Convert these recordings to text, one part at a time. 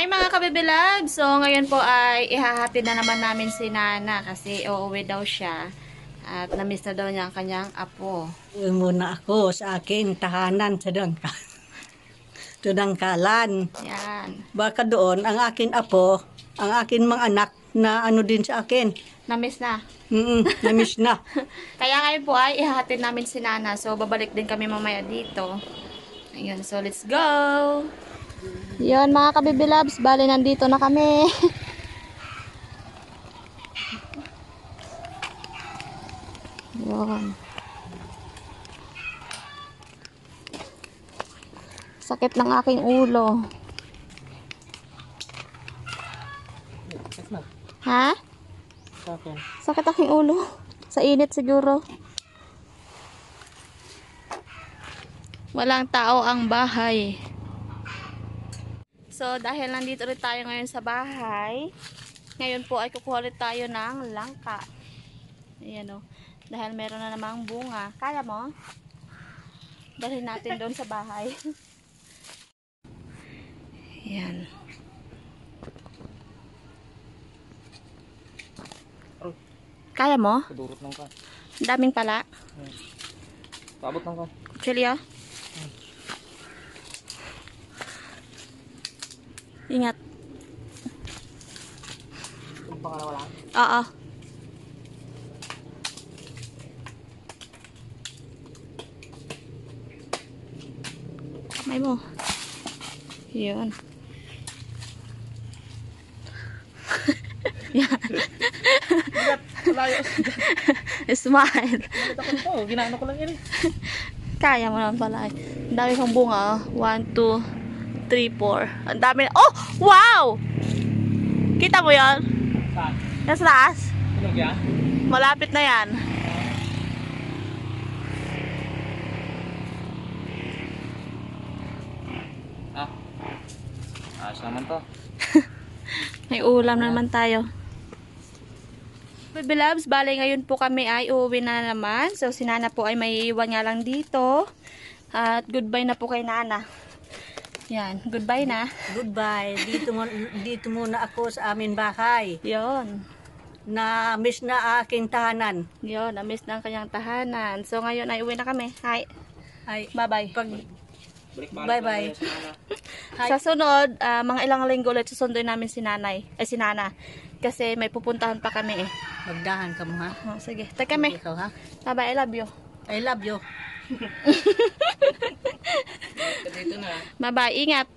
Hi mga kabibilab! So ngayon po ay ihahatid na naman namin si Nana kasi uuwi daw siya at namiss na daw niya ang kanyang apo. Uwi muna ako sa akin tahanan sa Dunangkalan. Yan. Baka doon ang akin apo, ang akin mga anak na ano din sa akin. Namiss na. Namiss na. Kaya ngayon po ay ihahatid namin si Nana. So babalik din kami mamaya dito. Ayun, so let's go! Yun mga kabibilabs, bali nandito na kami. Yun. Sakit ng aking ulo. Ha? Sakit aking ulo. Sa init siguro. Walang tao ang bahay. So, dahil nandito rin tayo ngayon sa bahay, ngayon po ay kukuha ulit tayo ng langka. Ayan o. Dahil meron na namang bunga. Kaya mo? Dalhin natin doon sa bahay. Ayan. Kaya mo? Kadurot lang ka. Daming pala. Paabot lang ka. Chilio. Ingat. Yung pangalawa lang. Oo. Kamay mo. Yun. Yan. Layo. Smile. Nakita ko nito. Ginaano ko lang yun. Kaya mo naman pala. Ang dami kong bunga. 1, 2, 3, 4. Ang dami na. Oh! Wow! Kita mo yan? Saan? Nasa taas? Tunog yan? Malapit na yan. Ah. Ayos naman to. May ulam na naman tayo. Baby loves, bale ngayon po kami ay uuwi na naman. So si Nana po ay may iwan nga lang dito. At goodbye na po kay Nana. Yan, goodbye na. Goodbye. Dito muna ako sa amin bahay. Yon. Na-miss na aking tahanan. Yon, na-miss na ang kanyang tahanan. So ngayon ay uwi na kami. Hi. Ay, Bye-bye. Bye-bye. Sa sunod, mga ilang linggo ulit susunduin namin si Nana. Kasi may pupuntahan pa kami eh. Magdahan ka mo ha. Oh, sige, take kami. Ikaw ha. Bye-bye, I love you. I love you. Dito na. Bye-bye, ingat.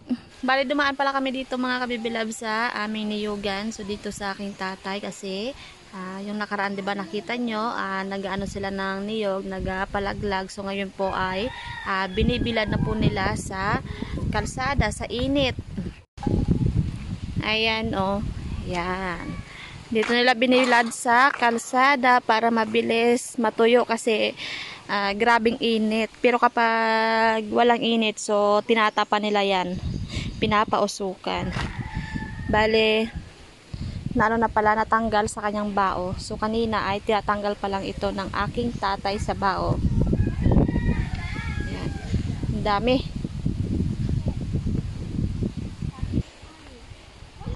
Bali dumaan pala kami dito mga kabibilab sa aming niyugan. So dito sa aking tatay kasi yung nakaraan 'di ba nakita nyo, nag-aano sila ng niyog, nagpalaglag. So ngayon po ay binibilad na po nila sa kalsada sa init. Ayan oh. Yan. Dito nila binibilad sa kalsada para mabilis matuyo kasi grabing init. Pero kapag walang init, so tinatapa nila yan. Pinapausukan. Bale, na pala natanggal sa kanyang bao. So kanina ay tinatanggal pa lang ito ng aking tatay sa bao. Yan. Ang dami.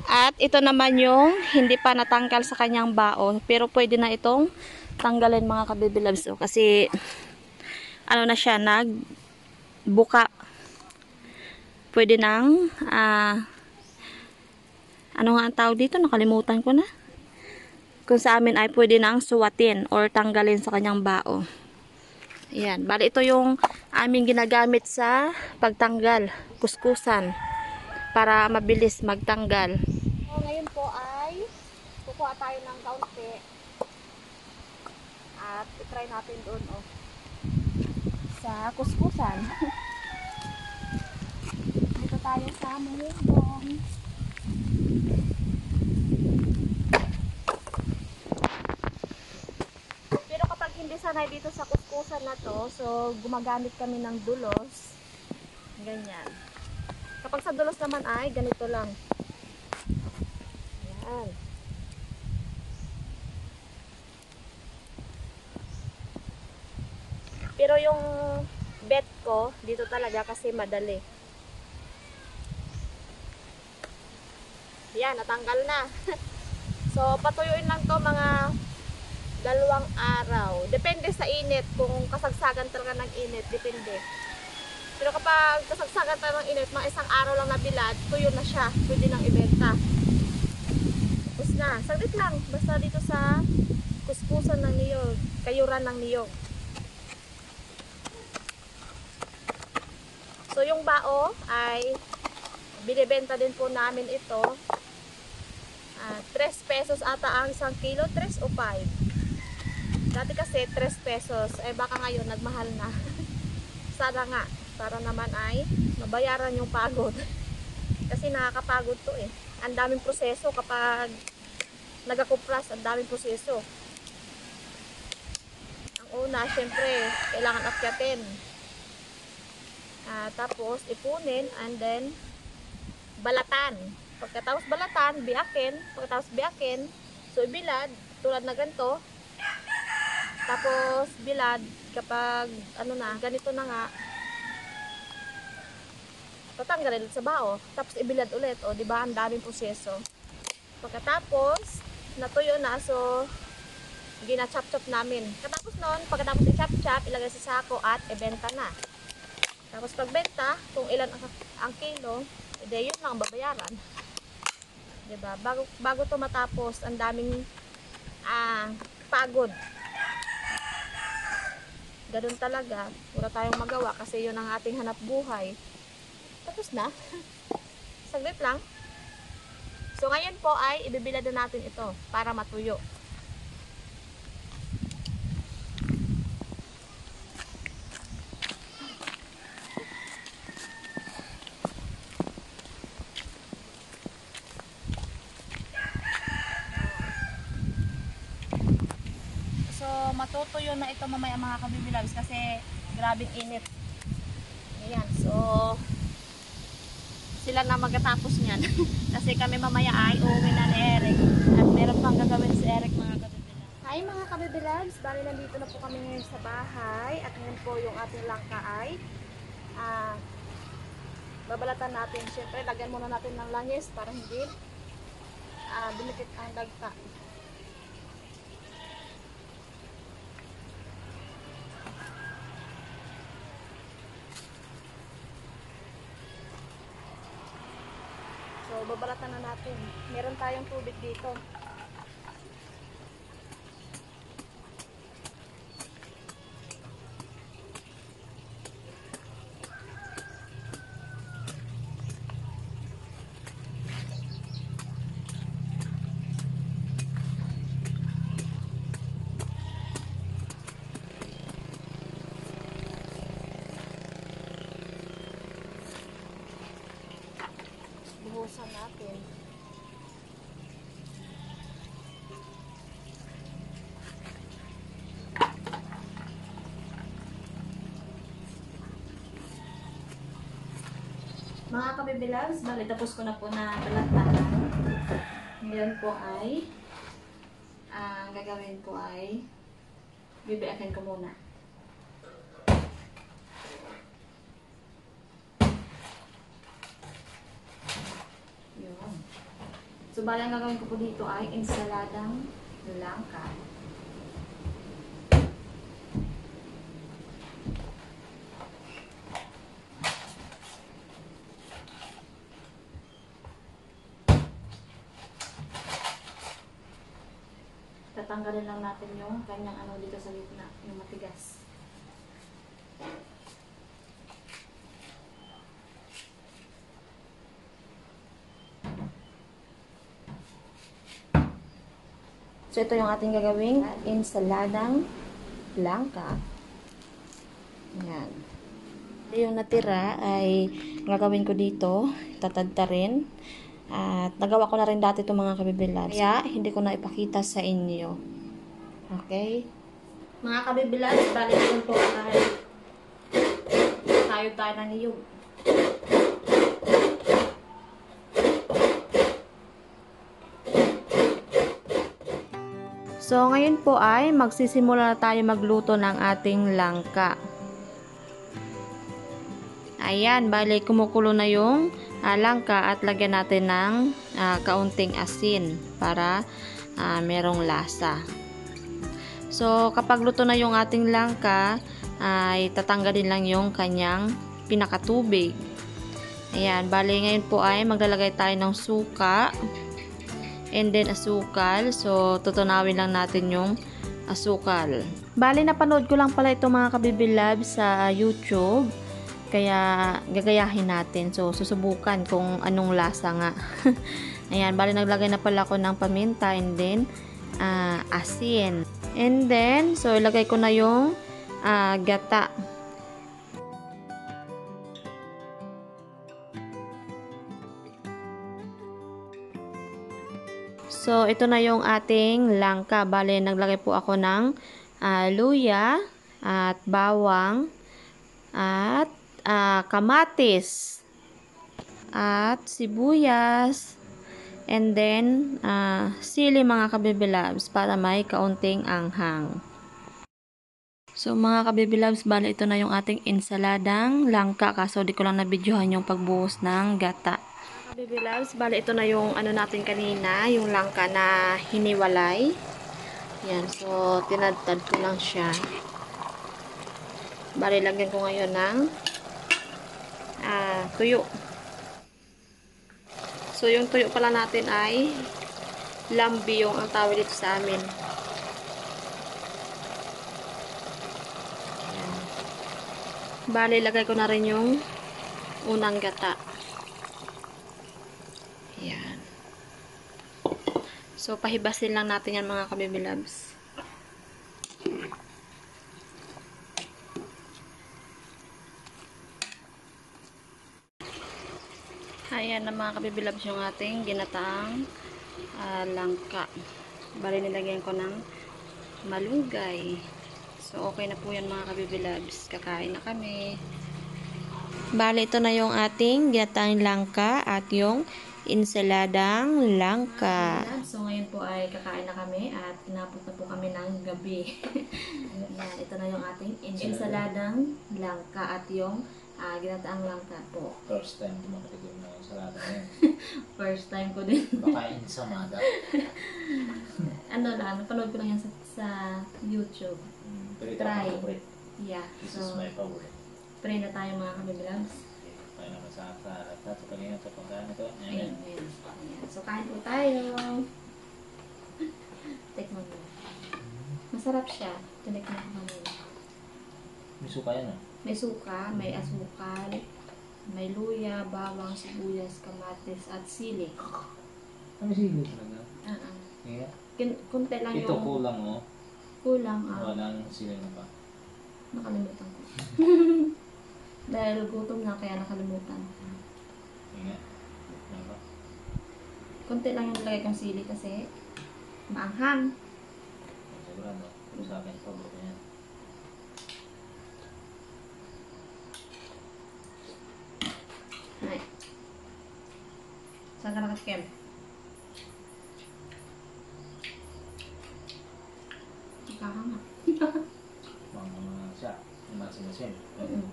At ito naman yung hindi pa natanggal sa kanyang bao. Pero pwede na itong tanggalin mga kabibilabs. So, kasi ano na siya, nagbuka. Pwede nang ano nga ang tawag dito? Nakalimutan ko na. Kung sa amin ay pwede nang suwatin or tanggalin sa kanyang bao. Ayan. Bali ito yung aming ginagamit sa pagtanggal. Kuskusan. Para mabilis magtanggal. So, ngayon po ay kukuha tayo ng kaunti. At itry natin doon sa kuskusan. Dito tayo sa mayroong. Pero kapag hindi sanay dito sa kuskusan na to, so gumagamit kami ng dulos. Ganyan. Kapag sa dulos naman ay ganito lang. Ayan. Pero yung bet ko, dito talaga kasi madali. Yan, natanggal na. So, patuyuin lang to mga 2 araw. Depende sa init. Kung kasagsagan talaga ng init, depende. Pero kapag kasagsagan talaga ng init, mga 1 araw lang na bilad, tuyo na siya. Pwede nang ibenta. Tapos na. Saglit lang. Basta dito sa kuskusan ng niyog. Kayuran ng niyog. So, yung bao ay binibenta din po namin ito. 3 pesos ata ang 1 kilo. 3 o 5. Dati kasi 3 pesos. Eh baka ngayon nagmahal na. Sana nga. Para naman ay mabayaran yung pagod. Kasi nakakapagod to eh. Ang daming proseso kapag nagakupras. Ang daming proseso. Ang una, syempre, kailangan akyatin. Tapos ipunin and then balatan. Pagkatapos balatan, biyakin. Pagkatapos biyakin, so ibilad tulad na ganito. Tapos bilad kapag ano na, ganito na nga. Tatanggalin ulit sa bao. Tapos ibilad ulit. O, di ba? Ang daming proseso. Pagkatapos natuyo na, so gina-chop-chop namin. Pagkatapos i-chop-chop, ilagay sa sako at ibenta na. Tapos pagbenta, kung ilan ang kilo, edi yun lang ang babayaran. Diba? Bago to matapos, ang daming pagod. Ganun talaga. Wala tayong magawa kasi yun ang ating hanap buhay. Tapos na. Saglit lang. So ngayon po ay ibibilad na natin ito para matuyo. Matutuyo na ito mamaya mga kabibilags kasi grabing init. Ayan, so sila na magtatapos niyan. Kasi kami mamaya ay uuwi na ni Eric at meron pang gagawin si Eric mga kabibilags. Hi mga kabibilags, bali nandito na po kami ngayon sa bahay at ngayon po yung ating langka ay babalatan natin. Siyempre lagyan muna natin ng langis para hindi dumikit ang dagta. So, babalatan na natin. Meron tayong tubig dito. Buhusan natin. Mga kabibilags, bali tapos ko na po na balatahan. Ngayon po ay ang gagawin ko ay bibiyakin ko muna. Yun. So bali ang gagawin ko po dito ay ensaladang langka. Tatanggalin lang natin yung kanyang ano dito sa gitna, yung matigas. So ito yung ating gagawing ensaladang langka. Yan. Yung natira ay gagawin ko dito, tatadta rin. At nagawa ko na rin dati itong mga kabibilabs. Kaya hindi ko na ipakita sa inyo. Okay? Mga kabibilabs, balik ko po kahit tayo ng niyog. So ngayon po ay magsisimula na tayo magluto ng ating langka. Ayan, bali kumukulo na yung langka at lagyan natin ng kaunting asin para merong lasa. So, kapag luto na yung ating langka, ay tatanggalin lang yung kanyang pinakatubig. Ayan, bali ngayon po ay maglalagay tayo ng suka and then asukal. So, tutunawin lang natin yung asukal. Bali, napanood ko lang pala itong mga kabibilab sa YouTube. Kaya, gagayahin natin. So, susubukan kung anong lasa nga. Ayan, bali, naglagay na pala ako ng paminta and then asin. And then, so, ilagay ko na yung gata. So, ito na yung ating langka. Bale, naglagay po ako ng luya at bawang at kamatis at sibuyas and then sili mga kabibilabs para may kaunting anghang. So mga kabibilabs, bale ito na yung ating ensaladang langka kaso di ko lang nabidyohan yung pagbuhos ng gata. Baby loves, bale ito na yung ano natin kanina, yung langka na hiniwalay. Yan, so tinadtad ko lang siya. Bale lagyan ko ngayon ng tuyo. So yung tuyo pala natin ay lambi yung ang tawag dito sa amin. Yan. Bale lagay ko na rin yung unang gata. Yan. So, pahibasin lang natin yan mga kabibilabs. Ayan na mga kabibilabs yung ating ginataang langka. Bali nilagyan ko ng malunggay. So, okay na po yan mga kabibilabs. Kakain na kami. Bali, ito na yung ating ginataang langka at yung ensaladang langka. So, ngayon po ay kakain na kami at inabot na po kami ng gabi. Yan, ito na yung ating ensaladang langka at yung ginataang langka po. First time ko makatikim na yung salada ngayon. First time ko din. Baka insamada. Ano lang, napanood ko lang yan sa YouTube. Pero ito Try. ang favorite. Yeah, This is so, my favorite. pray na tayo mga kabibilabs. Kaya naman sa pagkain sa pagkain ito. Ayan. Ayan. Ayan. So, kain po tayo. Tikman mo. Masarap siya. Tinikman ko kanina. May suka yan ah. May suka, may asukal, may luya, bawang, sibuyas, kamatis, at sili. Ang sili talaga. Yeah. Kunti lang Ito yung... kulang oh. Kulang. Walang sili na pa. Nakalimutan ko. Dahil gutom na, kaya nakalimutan. Ingat. Ano ba? Kunti lang yung lagay kong sili kasi maanghang. Sigurado. Sa akin, paborito yan. Ay. Saan ka nakatikim? Ikahanga. Mga siya. Yung masin-masin. Mm-mm.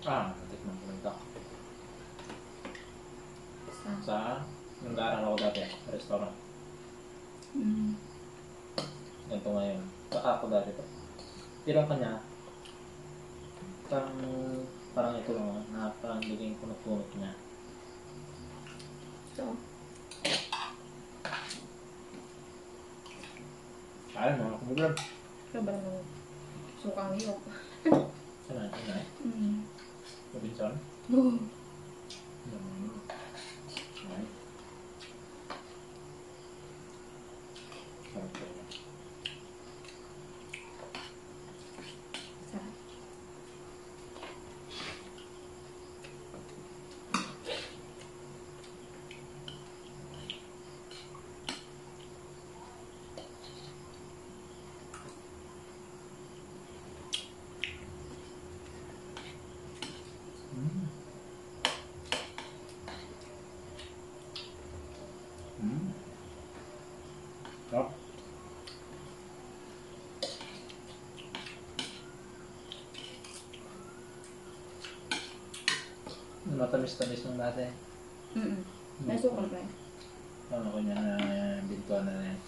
Natikman ko lang ito. Sa... Sa yung darang ako dati, restaurant. Mm. Ganito ngayon. Saka ako dati ito. Pero ang kanya, parang ito lang, na parang biging punot-punot niya. So, Ayun, mga kumulan. sobrang sukang hiyok. Ano eh? Mm. Robinson? Oh. Ayun. Sarap ko yun. Sarap. matamis-tamis nung dati. May sukal ba? Ano ko niya na bintuan na yan.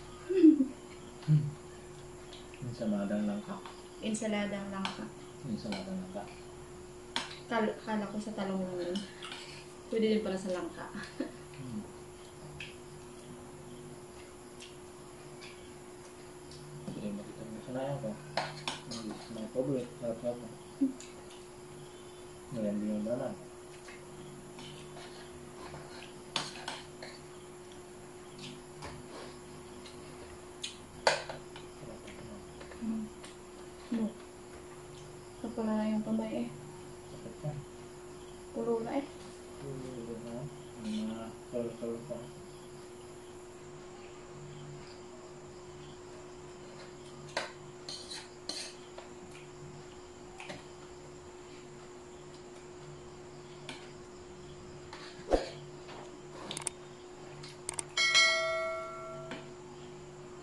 Yung sa madang langka. Ensaladang langka. Yung sa madang langka. Kala ko sa talong lang yun. Pwede din pala sa langka. Hindi makita mo. Sanayan ko. My favorite. Harap na ako. Ngayon din yung naman. No. Kapala na yung kamay eh. Sakit pa. Puro na eh. Yung mga kalor-kalor pa.